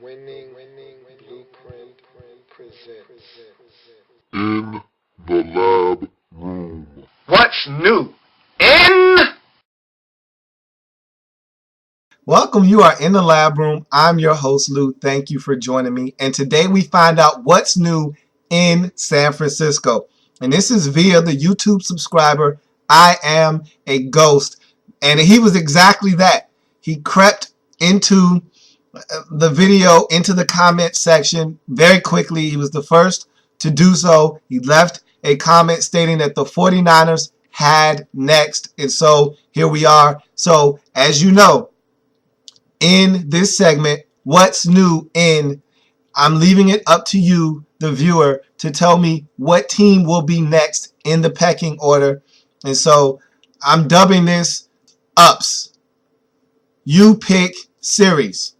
Winning Blueprint presents in the lab room. What's new in? Welcome. You are in the lab room. I'm your host, Lou. Thank you for joining me. And today we find out what's new in San Francisco. And this is via the YouTube subscriber, I Am a Ghost. And he was exactly that. He crept into the video, into the comment section very quickly. He was the first to do so. He left a comment stating that the 49ers had next. And so here we are. So as you know, in this segment, what's new in, I'm leaving it up to you, the viewer, to tell me what team will be next in the pecking order. And so I'm dubbing this Ups. You pick series.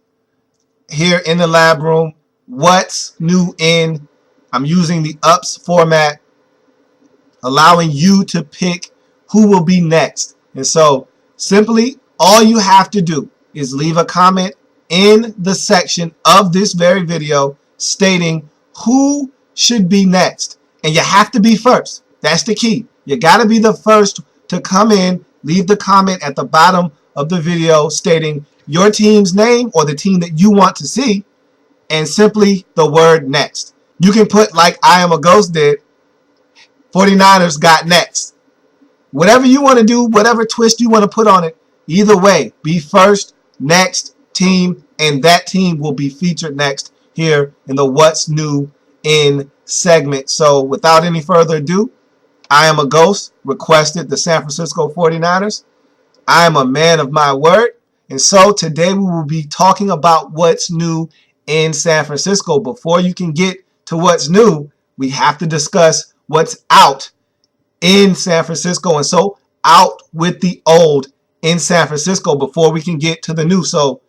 Here in the lab room, what's new in, I'm using the Ups format, allowing you to pick who will be next. And so simply all you have to do is leave a comment in the section of this very video stating who should be next. And you have to be first. That's the key. You got to be the first to come in, leave the comment at the bottom of the video stating your team's name or the team that you want to see, and simply the word next. You can put, like I Am a Ghost did, 49ers got next. Whatever you want to do, whatever twist you want to put on it, either way, be first, next team, and that team will be featured next here in the What's New in segment. So without any further ado, I Am a Ghost requested the San Francisco 49ers. I am a man of my word. And so today we will be talking about what's new in San Francisco. Before you can get to what's new, we have to discuss what's out in San Francisco. And so out with the old in San Francisco before we can get to the new. So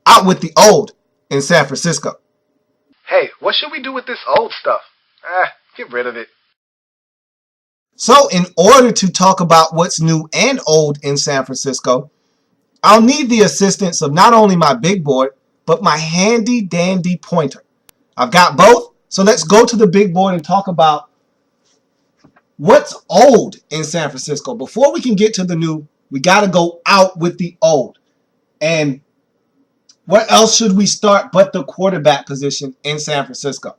out with the old in San Francisco. Hey, what should we do with this old stuff? Get rid of it. So in order to talk about what's new and old in San Francisco, I'll need the assistance of not only my big board, but my handy dandy pointer. I've got both, so let's go to the big board and talk about what's old in San Francisco. Before we can get to the new, we got to go out with the old. And where else should we start but the quarterback position in San Francisco?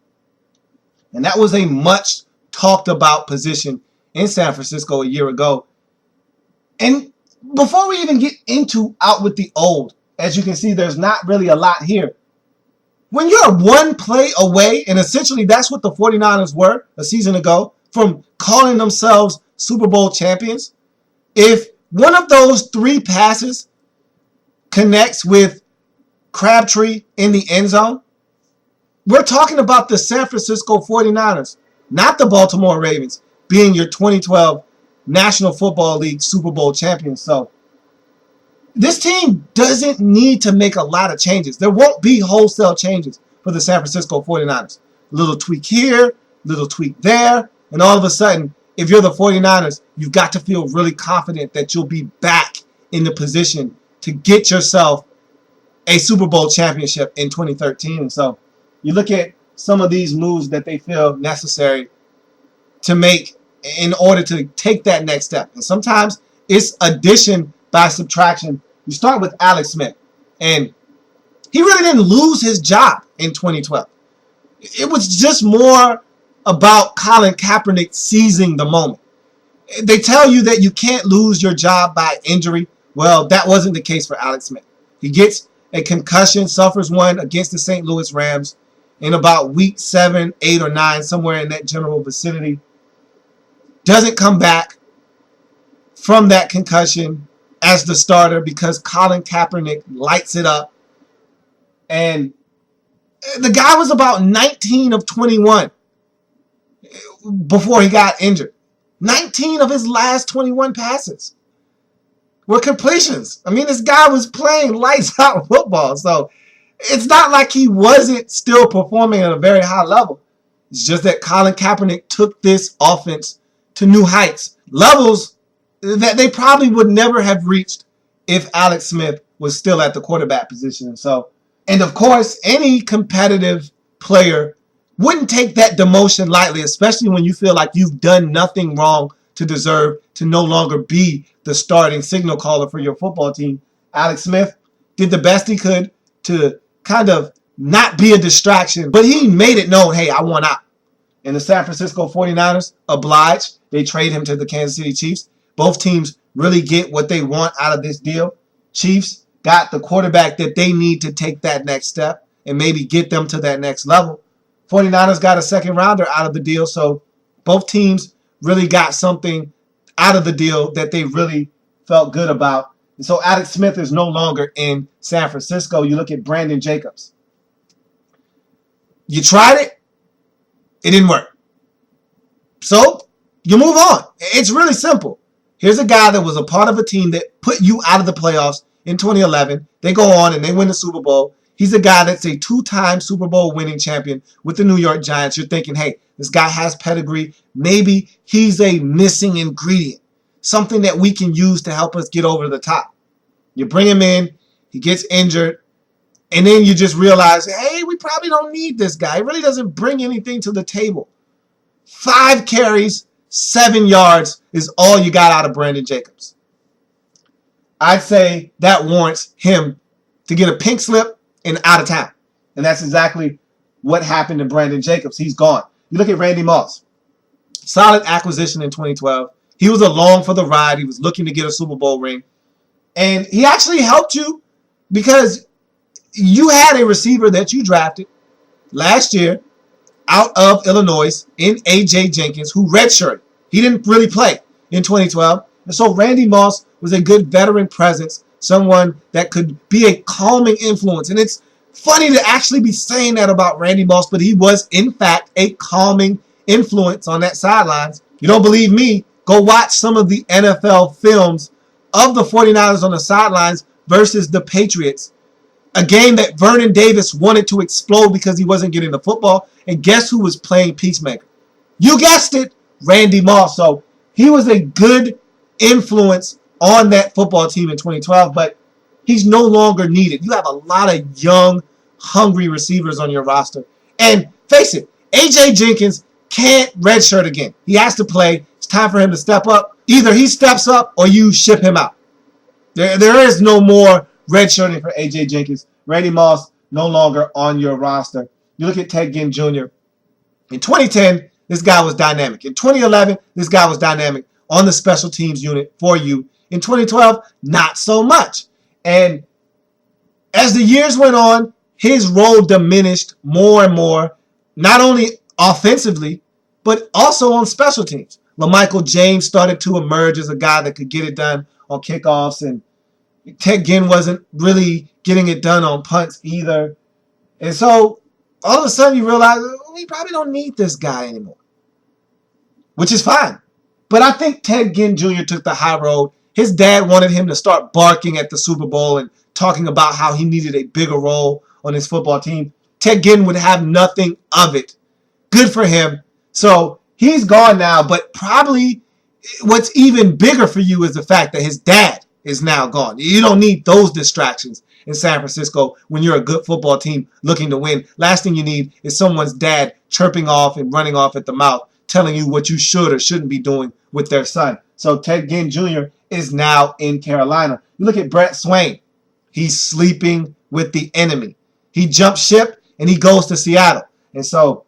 And that was a much talked about position in San Francisco a year ago. And before we even get into out with the old, as you can see, there's not really a lot here. When you're one play away, and essentially that's what the 49ers were a season ago, from calling themselves Super Bowl champions, if one of those three passes connects with Crabtree in the end zone, we're talking about the San Francisco 49ers, not the Baltimore Ravens, being your 2012 National Football League Super Bowl champions. So this team doesn't need to make a lot of changes. There won't be wholesale changes for the San Francisco 49ers. A little tweak here, little tweak there, and all of a sudden, if you're the 49ers, you've got to feel really confident that you'll be back in the position to get yourself a Super Bowl championship in 2013. And so you look at some of these moves that they feel necessary to make in order to take that next step. And sometimes it's addition by subtraction. You start with Alex Smith, and he really didn't lose his job in 2012. It was just more about Colin Kaepernick seizing the moment. They tell you that you can't lose your job by injury. Well, that wasn't the case for Alex Smith. He gets a concussion, suffers one against the St. Louis Rams in about week 7, 8, or 9, somewhere in that general vicinity. Doesn't come back from that concussion as the starter because Colin Kaepernick lights it up. And the guy was about 19 of 21 before he got injured. 19 of his last 21 passes were completions. I mean, this guy was playing lights out football. So it's not like he wasn't still performing at a very high level. It's just that Colin Kaepernick took this offense to new heights, levels that they probably would never have reached if Alex Smith was still at the quarterback position. So And of course, any competitive player wouldn't take that demotion lightly, especially when you feel like you've done nothing wrong to deserve to no longer be the starting signal caller for your football team. Alex Smith did the best he could to kind of not be a distraction, but he made it known, hey, I want out. And the San Francisco 49ers obliged. They trade him to the Kansas City Chiefs. Both teams really get what they want out of this deal. Chiefs got the quarterback that they need to take that next step and maybe get them to that next level. 49ers got a second rounder out of the deal, so both teams really got something out of the deal that they really felt good about. And so Alex Smith is no longer in San Francisco. You look at Brandon Jacobs. You tried it. It didn't work. So you move on. It's really simple. Here's a guy that was a part of a team that put you out of the playoffs in 2011. They go on and they win the Super Bowl. He's a guy that's a two-time Super Bowl winning champion with the New York Giants. You're thinking, hey, this guy has pedigree. Maybe he's a missing ingredient, something that we can use to help us get over the top. You bring him in, he gets injured, and then you just realize, hey, we probably don't need this guy. He really doesn't bring anything to the table. 5 carries, 7 yards is all you got out of Brandon Jacobs. I'd say that warrants him to get a pink slip and out of town. And that's exactly what happened to Brandon Jacobs. He's gone. You look at Randy Moss. Solid acquisition in 2012. He was along for the ride. He was looking to get a Super Bowl ring. And he actually helped you because you had a receiver that you drafted last year out of Illinois in A.J. Jenkins, who redshirted. He didn't really play in 2012. And so Randy Moss was a good veteran presence, someone that could be a calming influence. And it's funny to actually be saying that about Randy Moss, but he was, in fact, a calming influence on that sidelines. You don't believe me? Go watch some of the NFL films of the 49ers on the sidelines versus the Patriots. A game that Vernon Davis wanted to explode because he wasn't getting the football. And guess who was playing peacemaker? You guessed it, Randy Moss. So he was a good influence on that football team in 2012, but he's no longer needed. You have a lot of young, hungry receivers on your roster. And face it, A.J. Jenkins can't redshirt again. He has to play. It's time for him to step up. Either he steps up or you ship him out. There is no more redshirting for A.J. Jenkins. Randy Moss no longer on your roster. You look at Ted Ginn Jr. In 2010, this guy was dynamic. In 2011, this guy was dynamic on the special teams unit for you. In 2012, not so much. And as the years went on, his role diminished more and more, not only offensively, but also on special teams. LaMichael James started to emerge as a guy that could get it done on kickoffs, and Ted Ginn wasn't really getting it done on punts either. And so all of a sudden you realize we probably don't need this guy anymore, which is fine. But I think Ted Ginn Jr. took the high road. His dad wanted him to start barking at the Super Bowl and talking about how he needed a bigger role on his football team. Ted Ginn would have nothing of it. Good for him. So he's gone now, but probably what's even bigger for you is the fact that his dad is now gone. You don't need those distractions in San Francisco when you're a good football team looking to win. Last thing you need is someone's dad chirping off and running off at the mouth, telling you what you should or shouldn't be doing with their son. So Ted Ginn Jr. is now in Carolina. You look at Brett Swain. He's sleeping with the enemy. He jumps ship and he goes to Seattle. And so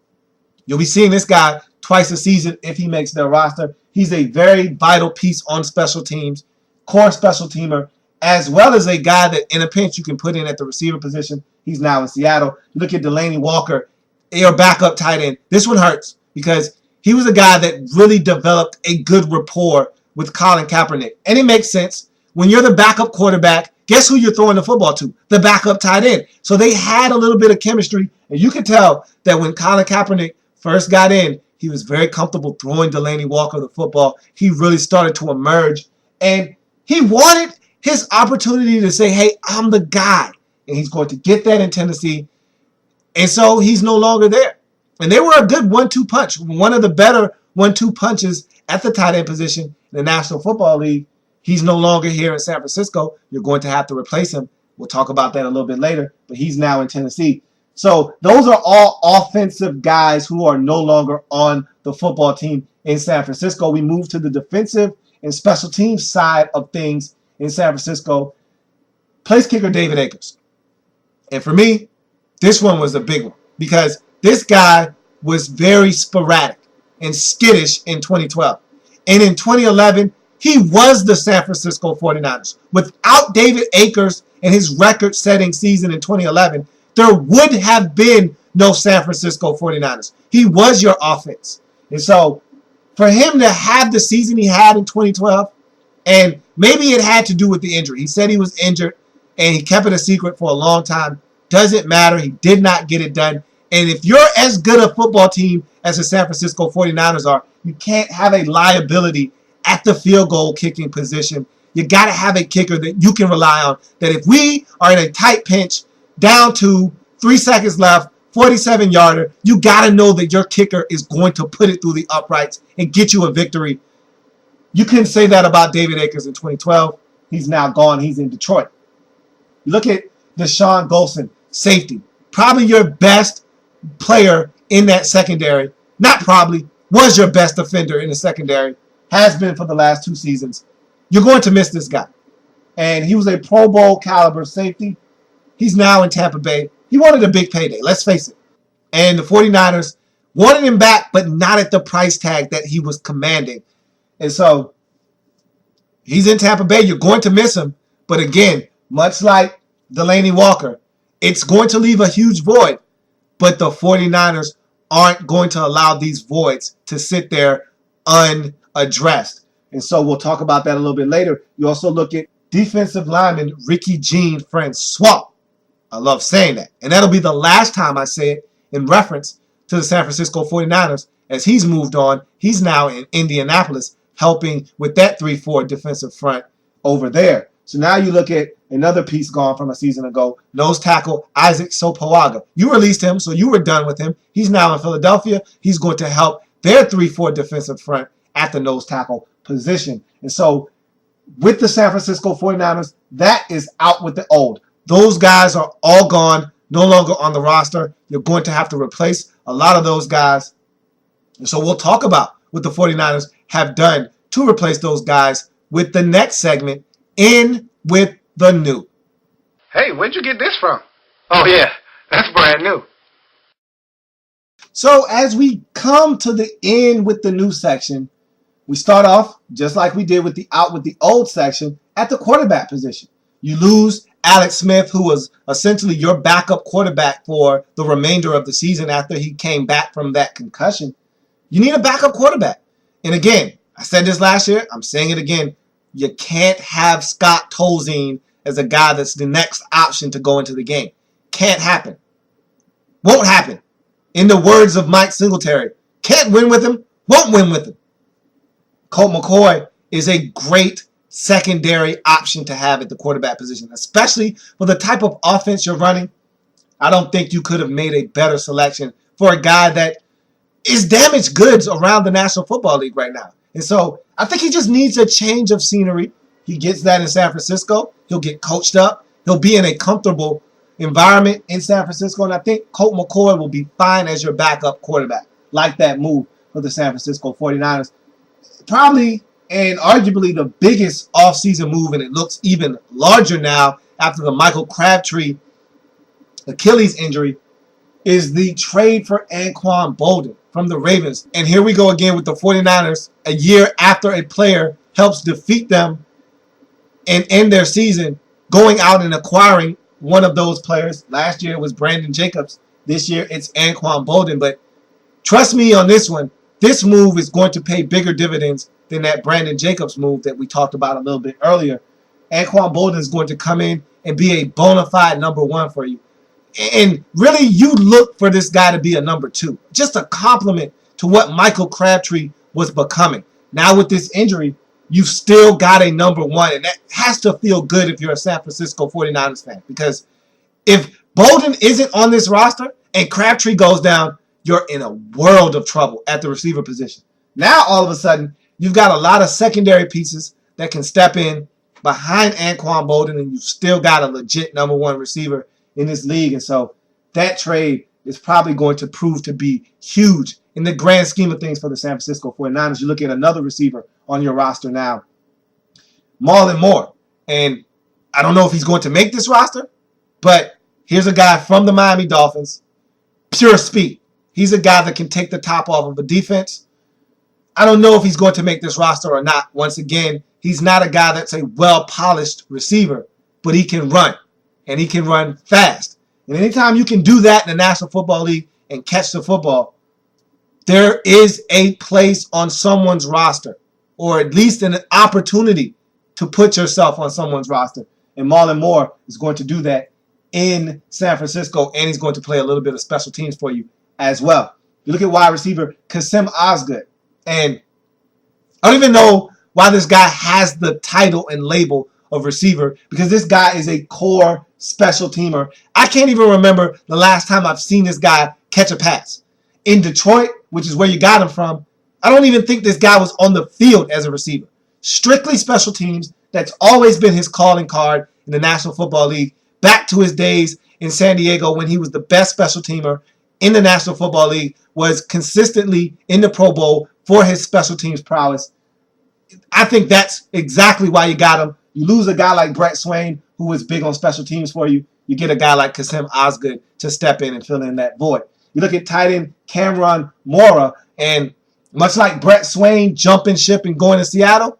you'll be seeing this guy twice a season if he makes their roster. He's a very vital piece on special teams, core special teamer, as well as a guy that in a pinch you can put in at the receiver position. He's now in Seattle. You look at Delanie Walker, your backup tight end. This one hurts because he was a guy that really developed a good rapport with Colin Kaepernick. And it makes sense. When you're the backup quarterback, guess who you're throwing the football to? The backup tight end. So they had a little bit of chemistry, and you could tell that when Colin Kaepernick first got in, he was very comfortable throwing Delanie Walker the football. He really started to emerge, and he wanted his opportunity to say, hey, I'm the guy, and he's going to get that in Tennessee, and so he's no longer there. And they were a good 1-2 punch, one of the better 1-2 punches at the tight end position in the National Football League. He's no longer here in San Francisco. You're going to have to replace him. We'll talk about that a little bit later, but he's now in Tennessee. So those are all offensive guys who are no longer on the football team in San Francisco. We move to the defensive and special teams side of things in San Francisco. Place kicker David Akers. And for me, this one was a big one because this guy was very sporadic and skittish in 2012. And in 2011, he was the San Francisco 49ers. Without David Akers and his record-setting season in 2011, there would have been no San Francisco 49ers. He was your offense. And so for him to have the season he had in 2012, and maybe it had to do with the injury. He said he was injured, and he kept it a secret for a long time. Doesn't matter. He did not get it done. And if you're as good a football team as the San Francisco 49ers are, you can't have a liability at the field goal kicking position. You got to have a kicker that you can rely on. That if we are in a tight pinch, down to 3 seconds left, 47-yarder, you got to know that your kicker is going to put it through the uprights and get you a victory. You couldn't say that about David Akers in 2012. He's now gone. He's in Detroit. Look at Deshaun Golson, safety. Probably your best player in that secondary. Not probably. Was your best defender in the secondary. Has been for the last 2 seasons. You're going to miss this guy. And he was a Pro Bowl caliber safety. He's now in Tampa Bay. He wanted a big payday. Let's face it. And the 49ers wanted him back, but not at the price tag that he was commanding. And so he's in Tampa Bay. You're going to miss him. But again, much like Delaney Walker, it's going to leave a huge void. But the 49ers aren't going to allow these voids to sit there unaddressed. And so we'll talk about that a little bit later. You also look at defensive lineman Ricky Jean-Francois. I love saying that. And that'll be the last time I say it in reference to the San Francisco 49ers as he's moved on. He's now in Indianapolis helping with that 3-4 defensive front over there. So now you look at another piece gone from a season ago, nose tackle Isaac Sopoaga. You released him, so you were done with him. He's now in Philadelphia. He's going to help their 3-4 defensive front at the nose tackle position. And so with the San Francisco 49ers, that is out with the old. Those guys are all gone, no longer on the roster. You're going to have to replace a lot of those guys. And so we'll talk about what the 49ers have done to replace those guys with the next segment, In with the New. Hey, where'd you get this from? Oh, yeah, that's brand new. So as we come to the In with the New section, we start off just like we did with the Out with the Old section at the quarterback position. You lose Alex Smith, who was essentially your backup quarterback for the remainder of the season after he came back from that concussion. You need a backup quarterback. And again, I said this last year, I'm saying it again. You can't have Scott Tolzien as a guy that's the next option to go into the game. Can't happen. Won't happen. In the words of Mike Singletary, can't win with him, won't win with him. Colt McCoy is a great secondary option to have at the quarterback position, especially for the type of offense you're running. I don't think you could have made a better selection for a guy that is damaged goods around the National Football League right now. And so I think he just needs a change of scenery. He gets that in San Francisco. He'll get coached up. He'll be in a comfortable environment in San Francisco. And I think Colt McCoy will be fine as your backup quarterback. Like that move for the San Francisco 49ers. Probably and arguably the biggest offseason move, and it looks even larger now after the Michael Crabtree Achilles injury, is the trade for Anquan Boldin from the Ravens. And here we go again with the 49ers a year after a player helps defeat them and end their season, going out and acquiring one of those players. Last year it was Brandon Jacobs. This year it's Anquan Boldin. But trust me on this one, this move is going to pay bigger dividends than that Brandon Jacobs move that we talked about a little bit earlier. Anquan Boldin is going to come in and be a bona fide number one for you. And really, you look for this guy to be a number two. Just a compliment to what Michael Crabtree was becoming. Now with this injury, you've still got a number one. And that has to feel good if you're a San Francisco 49ers fan. Because if Boldin isn't on this roster and Crabtree goes down, you're in a world of trouble at the receiver position. Now, all of a sudden, you've got a lot of secondary pieces that can step in behind Anquan Bolden, and you've still got a legit number one receiver in this league. And so that trade is probably going to prove to be huge in the grand scheme of things for the San Francisco 49ers. You look at another receiver on your roster now, Marlon Moore. And I don't know if he's going to make this roster, but here's a guy from the Miami Dolphins, pure speed. He's a guy that can take the top off of a defense. I don't know if he's going to make this roster or not. Once again, he's not a guy that's a well-polished receiver, but he can run, and he can run fast. And anytime you can do that in the National Football League and catch the football, there is a place on someone's roster, or at least an opportunity to put yourself on someone's roster. And Marlon Moore is going to do that in San Francisco, and he's going to play a little bit of special teams for you as well. You look at wide receiver Kasim Osgood, and I don't even know why this guy has the title and label of receiver, because this guy is a core special teamer. I can't even remember the last time I've seen this guy catch a pass. In Detroit, which is where you got him from, I don't even think this guy was on the field as a receiver. Strictly special teams. That's always been his calling card in the National Football League. Back to his days in San Diego when he was the best special teamer in the National Football League, was consistently in the Pro Bowl for his special teams prowess. I think that's exactly why you got him. You lose a guy like Brett Swain, who was big on special teams for you. You get a guy like Kasim Osgood to step in and fill in that void. You look at tight end Cameron Mora, and much like Brett Swain jumping ship and going to Seattle,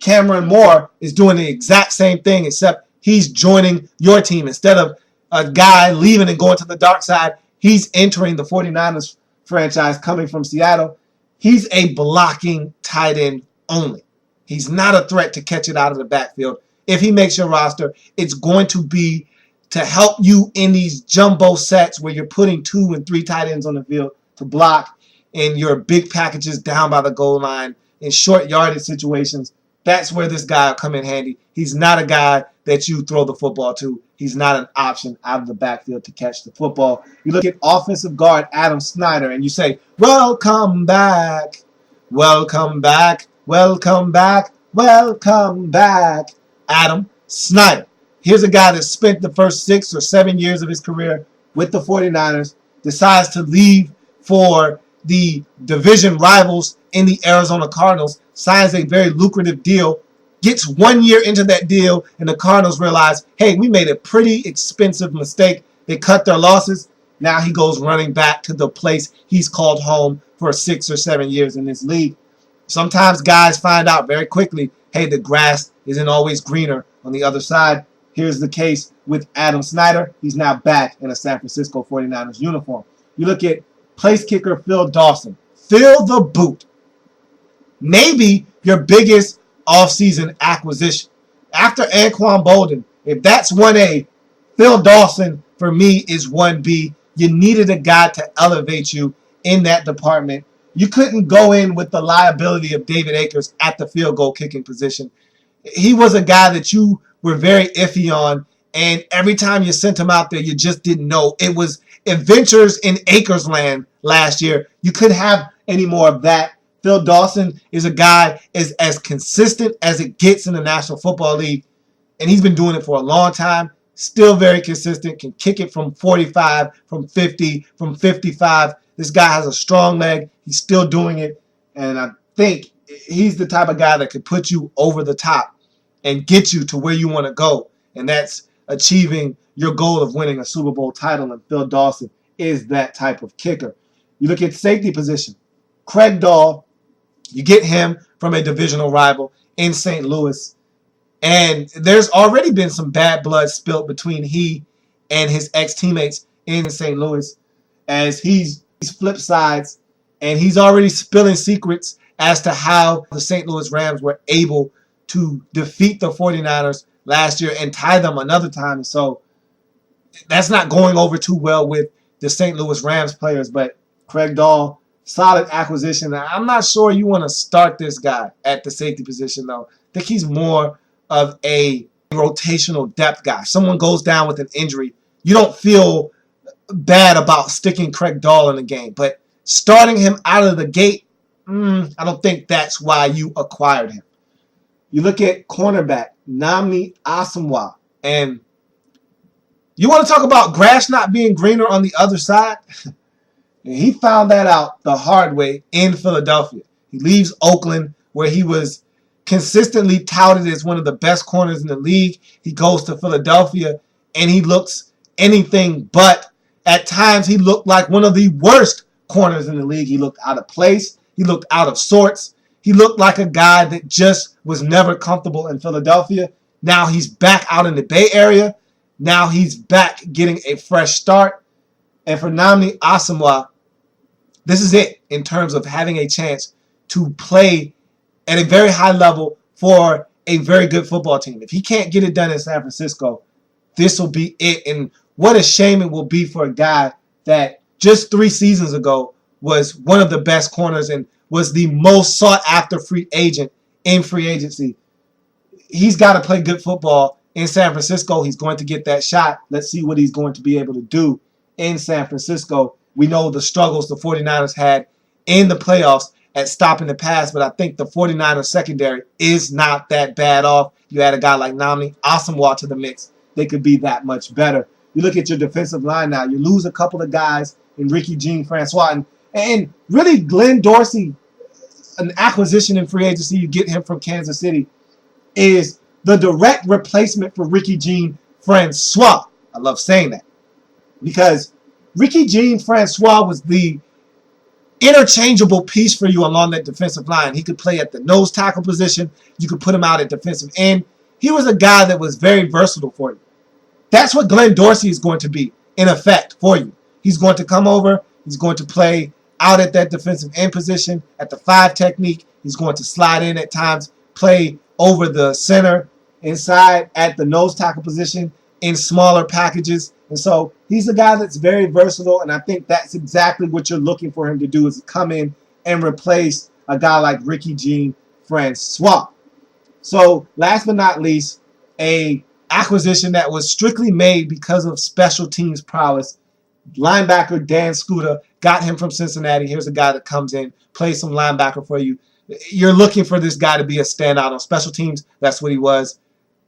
Cameron Moore is doing the exact same thing, except he's joining your team. Instead of a guy leaving and going to the dark side, he's entering the 49ers franchise coming from Seattle. He's a blocking tight end only. He's not a threat to catch it out of the backfield. If he makes your roster, it's going to be to help you in these jumbo sets where you're putting 2 and 3 tight ends on the field to block in your big packages down by the goal line in short yardage situations. That's where this guy will come in handy. He's not a guy that you throw the football to. He's not an option out of the backfield to catch the football. You look at offensive guard Adam Snyder and you say, welcome back, welcome back, welcome back, welcome back, Adam Snyder. Here's a guy that spent the first 6 or 7 years of his career with the 49ers, decides to leave for the division rivals in the Arizona Cardinals, signs a very lucrative deal, gets 1 year into that deal, and the Cardinals realize, hey, we made a pretty expensive mistake. They cut their losses. Now he goes running back to the place he's called home for 6 or 7 years in this league. Sometimes guys find out very quickly, hey, the grass isn't always greener on the other side. Here's the case with Adam Snyder. He's now back in a San Francisco 49ers uniform. You look at place kicker Phil Dawson. Fill the boot. Maybe your biggest offseason acquisition. After Anquan Bolden, if that's 1A, Phil Dawson for me is 1B. You needed a guy to elevate you in that department. You couldn't go in with the liability of David Akers at the field goal kicking position. He was a guy that you were very iffy on, and every time you sent him out there, you just didn't know. It was adventures in Akers land last year. You couldn't have any more of that. Phil Dawson is a guy as consistent as it gets in the National Football League, and he's been doing it for a long time. Still very consistent, can kick it from 45, from 50, from 55. This guy has a strong leg. He's still doing it, and I think he's the type of guy that could put you over the top and get you to where you want to go, and that's achieving your goal of winning a Super Bowl title, and Phil Dawson is that type of kicker. You look at safety position. Craig Dahl, you get him from a divisional rival in St. Louis, and there's already been some bad blood spilt between he and his ex-teammates in St. Louis as he's flipped sides, and he's already spilling secrets as to how the St. Louis Rams were able to defeat the 49ers last year and tie them another time. So that's not going over too well with the St. Louis Rams players, but Craig Dahl, solid acquisition. I'm not sure you want to start this guy at the safety position, though. I think he's more of a rotational depth guy. Someone goes down with an injury, you don't feel bad about sticking Craig Dahl in the game, but starting him out of the gate, I don't think that's why you acquired him. You look at cornerback, Nnamdi Asomugha, and you want to talk about grass not being greener on the other side? He found that out the hard way in Philadelphia. He leaves Oakland, where he was consistently touted as one of the best corners in the league. He goes to Philadelphia, and he looks anything but. At times, he looked like one of the worst corners in the league. He looked out of place. He looked out of sorts. He looked like a guy that just was never comfortable in Philadelphia. Now he's back out in the Bay Area. Now he's back getting a fresh start. And for Nnamdi Asomugha, this is it in terms of having a chance to play at a very high level for a very good football team. If he can't get it done in San Francisco, this will be it. And what a shame it will be for a guy that just 3 seasons ago was one of the best corners and was the most sought after free agent in free agency. He's got to play good football in San Francisco. He's going to get that shot. Let's see what he's going to be able to do in San Francisco. We know the struggles the 49ers had in the playoffs at stopping the pass, but I think the 49ers secondary is not that bad off. You add a guy like Nnamdi Asomugha to the mix, they could be that much better. You look at your defensive line now. You lose a couple of guys in Ricky Jean-Francois. And really, Glenn Dorsey, an acquisition in free agency, you get him from Kansas City, is the direct replacement for Ricky Jean-Francois. I love saying that because Ricky Jean-Francois was the interchangeable piece for you along that defensive line. He could play at the nose tackle position. You could put him out at defensive end. He was a guy that was very versatile for you. That's what Glenn Dorsey is going to be, in effect, for you. He's going to come over. He's going to play out at that defensive end position, at the 5 technique. He's going to slide in at times, play over the center, inside at the nose tackle position in smaller packages. And so he's a guy that's very versatile, and I think that's exactly what you're looking for him to do, is to come in and replace a guy like Ricky Jean-Francois. So last but not least, a acquisition that was strictly made because of special teams prowess. Linebacker Dan Scooter, got him from Cincinnati. Here's a guy that comes in, plays some linebacker for you. You're looking for this guy to be a standout on special teams. That's what he was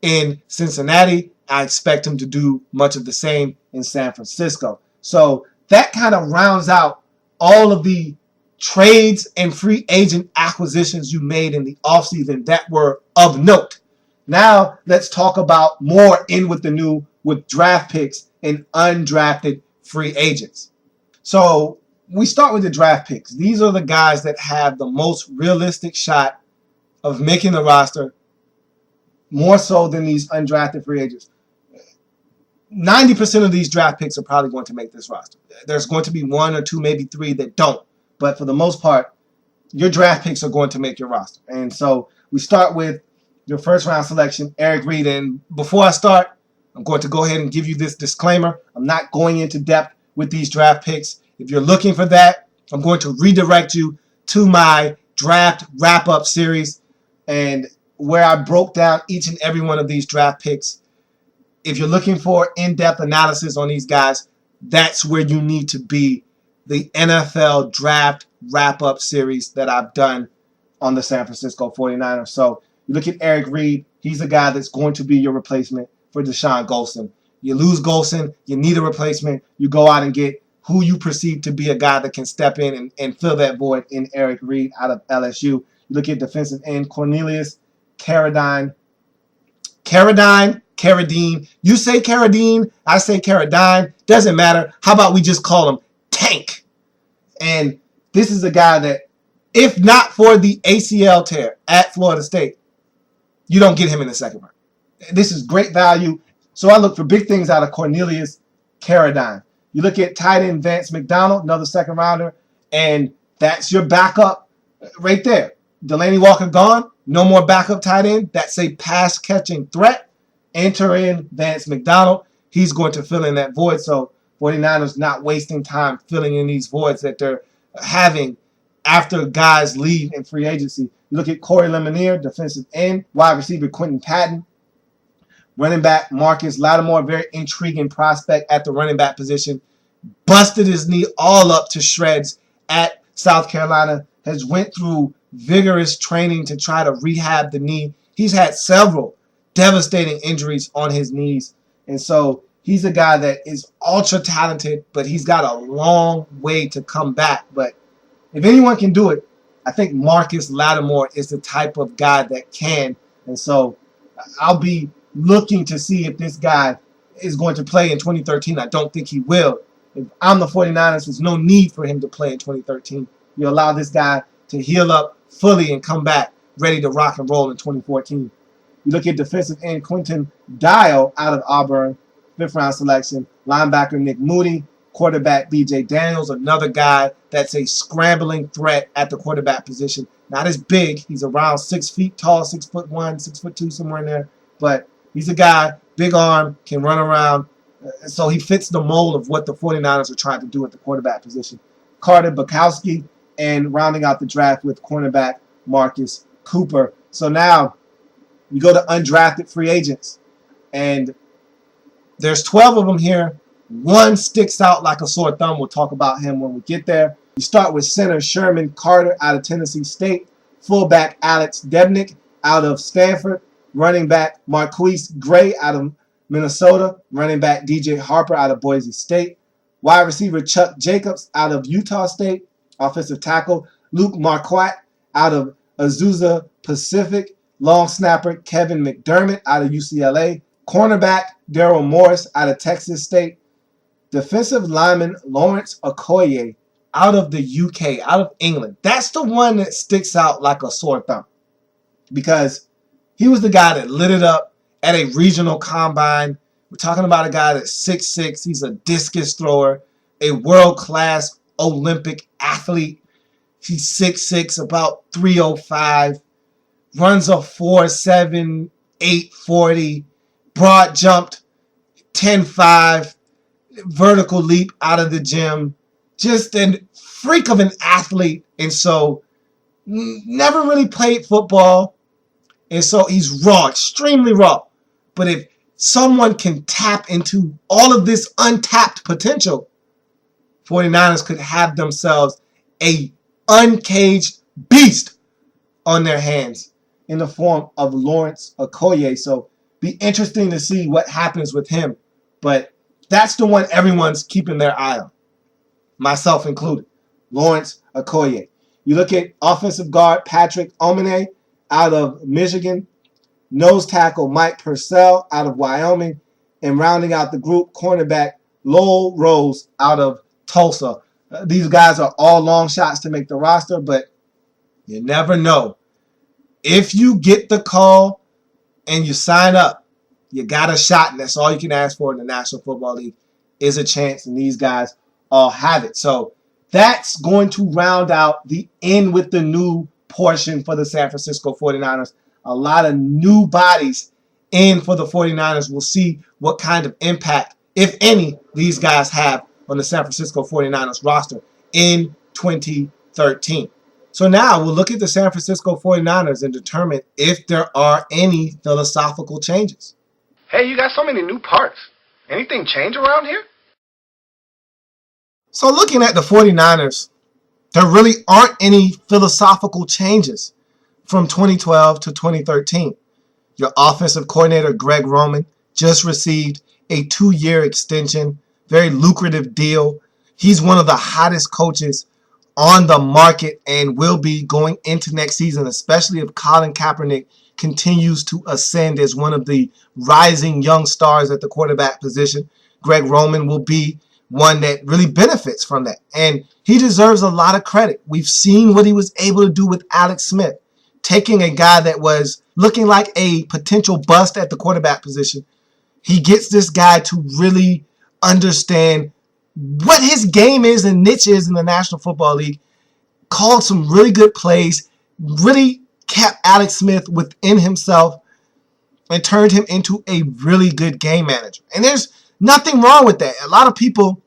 in Cincinnati. I expect him to do much of the same in San Francisco. So that kind of rounds out all of the trades and free agent acquisitions you made in the offseason that were of note. Now let's talk about more in with the new with draft picks and undrafted free agents. So we start with the draft picks. These are the guys that have the most realistic shot of making the roster, more so than these undrafted free agents. 90% of these draft picks are probably going to make this roster. There's going to be 1 or 2, maybe 3 that don't. But for the most part, your draft picks are going to make your roster. And so we start with your first round selection, Eric Reid. And before I start, I'm going to go ahead and give you this disclaimer. I'm not going into depth with these draft picks. If you're looking for that, I'm going to redirect you to my draft wrap-up series and where I broke down each and every one of these draft picks. If you're looking for in-depth analysis on these guys, that's where you need to be. The NFL draft wrap-up series that I've done on the San Francisco 49ers. So you look at Eric Reid, he's a guy that's going to be your replacement for Deshaun Golson. You lose Golson, you need a replacement. You go out and get who you perceive to be a guy that can step in and fill that void in Eric Reid out of LSU. You look at defensive end Cornelius Carradine. You say Carradine, I say Carradine. Doesn't matter. How about we just call him Tank? And this is a guy that, if not for the ACL tear at Florida State, you don't get him in the second round. This is great value. So I look for big things out of Cornelius Carradine. You look at tight end Vance McDonald, another second rounder, and that's your backup right there. Delaney Walker gone. No more backup tight end. That's a pass catching threat. Enter in Vance McDonald. He's going to fill in that void. So 49ers not wasting time filling in these voids that they're having after guys leave in free agency. You look at Corey Lemonier, defensive end, wide receiver Quentin Patton, running back Marcus Lattimore, very intriguing prospect at the running back position. Busted his knee all up to shreds at South Carolina, has went through vigorous training to try to rehab the knee. He's had several devastating injuries on his knees. And so he's a guy that is ultra talented, but he's got a long way to come back. But if anyone can do it, I think Marcus Lattimore is the type of guy that can. And so I'll be looking to see if this guy is going to play in 2013. I don't think he will. If I'm the 49ers, there's no need for him to play in 2013. You allow this guy to heal up fully and come back ready to rock and roll in 2014. You look at defensive end Quentin Dial out of Auburn, 5th round selection. Linebacker Nick Moody, quarterback B.J. Daniels, another guy that's a scrambling threat at the quarterback position. Not as big. He's around 6 feet tall, 6'1", 6'2", somewhere in there. But he's a guy, big arm, can run around. So he fits the mold of what the 49ers are trying to do at the quarterback position. Carter Bukowski, and rounding out the draft with cornerback Marcus Cooper. So now we go to undrafted free agents. And there's 12 of them here. One sticks out like a sore thumb. We'll talk about him when we get there. You start with center Sherman Carter out of Tennessee State, fullback Alex Debnick out of Stanford, running back Marquise Gray out of Minnesota, running back DJ Harper out of Boise State, wide receiver Chuck Jacobs out of Utah State, offensive tackle Luke Marquardt out of Azusa Pacific, long snapper Kevin McDermott out of UCLA, cornerback Daryl Morris out of Texas State, defensive lineman Lawrence Okoye out of the UK, out of England. That's the one that sticks out like a sore thumb because he was the guy that lit it up at a regional combine. We're talking about a guy that's 6'6". He's a discus thrower, a world-class Olympic athlete. He's 6'6", about 305, runs a 4.7, 840, broad jumped 10.5, vertical leap out of the gym. Just a freak of an athlete. And so never really played football. And so he's raw, extremely raw. But if someone can tap into all of this untapped potential, 49ers could have themselves a uncaged beast on their hands in the form of Lawrence Okoye. So be interesting to see what happens with him. But that's the one everyone's keeping their eye on, myself included, Lawrence Okoye. You look at offensive guard Patrick Omine out of Michigan, nose tackle Mike Purcell out of Wyoming, and rounding out the group, cornerback Lowell Rose out of Tulsa. These guys are all long shots to make the roster, but you never know. If you get the call and you sign up, you got a shot, and that's all you can ask for in the National Football League is a chance, and these guys all have it. So that's going to round out the end with the new portion for the San Francisco 49ers. A lot of new bodies in for the 49ers. We'll see what kind of impact, if any, these guys have on the San Francisco 49ers roster in 2013. So now we'll look at the San Francisco 49ers and determine if there are any philosophical changes. Hey, you got so many new parts. Anything change around here? So looking at the 49ers, there really aren't any philosophical changes from 2012 to 2013. Your offensive coordinator, Greg Roman, just received a 2-year extension, very lucrative deal. He's one of the hottest coaches on the market and will be going into next season, especially if Colin Kaepernick continues to ascend as one of the rising young stars at the quarterback position. Greg Roman will be one that really benefits from that. And he deserves a lot of credit. We've seen what he was able to do with Alex Smith, taking a guy that was looking like a potential bust at the quarterback position. He gets this guy to really understand what his game is and niche is in the National Football League, called some really good plays, really kept Alex Smith within himself, and turned him into a really good game manager. And there's nothing wrong with that. A lot of people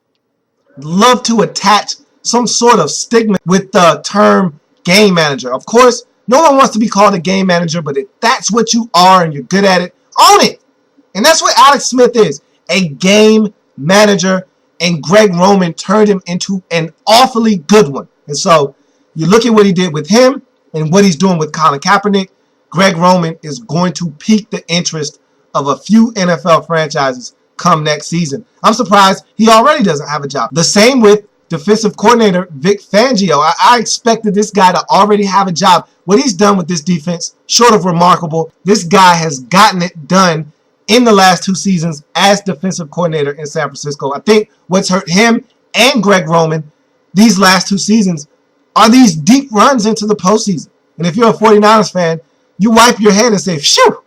love to attach some sort of stigma with the term game manager. Of course, no one wants to be called a game manager, but if that's what you are and you're good at it, own it. And that's what Alex Smith is, a game manager. And Greg Roman turned him into an awfully good one. And so you look at what he did with him and what he's doing with Colin Kaepernick. Greg Roman is going to pique the interest of a few NFL franchises come next season. I'm surprised he already doesn't have a job. The same with defensive coordinator Vic Fangio. I expected this guy to already have a job. What he's done with this defense, short of remarkable, this guy has gotten it done in the last 2 seasons as defensive coordinator in San Francisco. I think what's hurt him and Greg Roman these last 2 seasons are these deep runs into the postseason. And if you're a 49ers fan, you wipe your head and say, phew,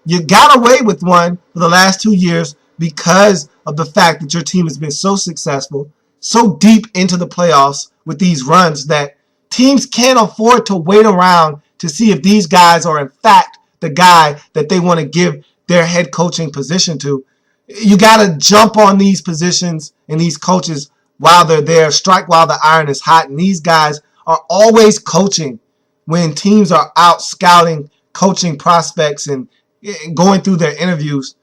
you got away with one for the last 2 years because of the fact that your team has been so successful, so deep into the playoffs with these runs that teams can't afford to wait around to see if these guys are in fact the guy that they want to give their head coaching position to. You got to jump on these positions and these coaches while they're there, strike while the iron is hot. And these guys are always coaching when teams are out scouting, coaching prospects and going through their interviews.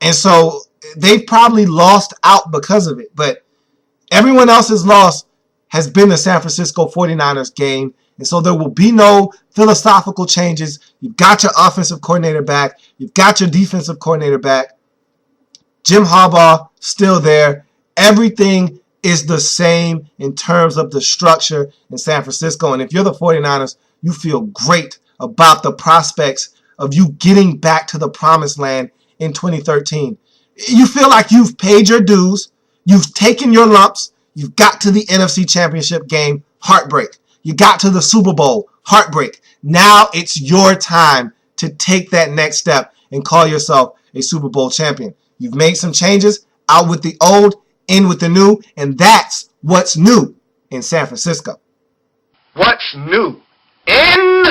And so they've probably lost out because of it. But everyone else's loss has been the San Francisco 49ers game. And so there will be no philosophical changes. You've got your offensive coordinator back. You've got your defensive coordinator back. Jim Harbaugh still there. Everything is the same in terms of the structure in San Francisco. And if you're the 49ers, you feel great about the prospects of you getting back to the promised land in 2013. You feel like you've paid your dues. You've taken your lumps. You've got to the NFC Championship game. Heartbreak. You got to the Super Bowl. Heartbreak. Now it's your time to take that next step and call yourself a Super Bowl champion. You've made some changes. Out with the old, in with the new. And that's what's new in San Francisco. What's new in